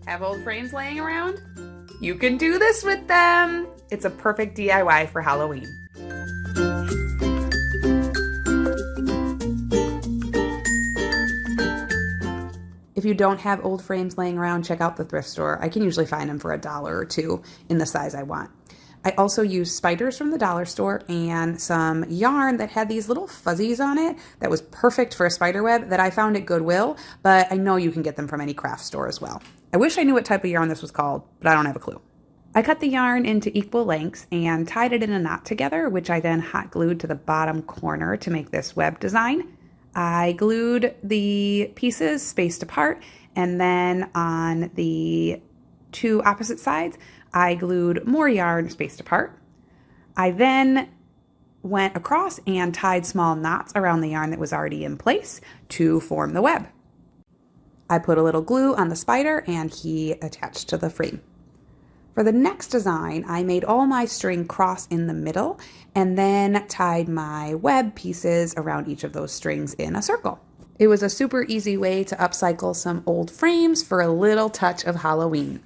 Have old frames laying around? You can do this with them! It's a perfect DIY for Halloween. If you don't have old frames laying around, check out the thrift store. I can usually find them for $1 or $2 in the size I want. I also used spiders from the dollar store and some yarn that had these little fuzzies on it that was perfect for a spider web that I found at Goodwill, but I know you can get them from any craft store as well. I wish I knew what type of yarn this was called, but I don't have a clue. I cut the yarn into equal lengths and tied it in a knot together, which I then hot glued to the bottom corner to make this web design. I glued the pieces spaced apart, and then on the two opposite sides, I glued more yarn spaced apart. I then went across and tied small knots around the yarn that was already in place to form the web. I put a little glue on the spider and he attached to the frame. For the next design, I made all my string cross in the middle and then tied my web pieces around each of those strings in a circle. It was a super easy way to upcycle some old frames for a little touch of Halloween.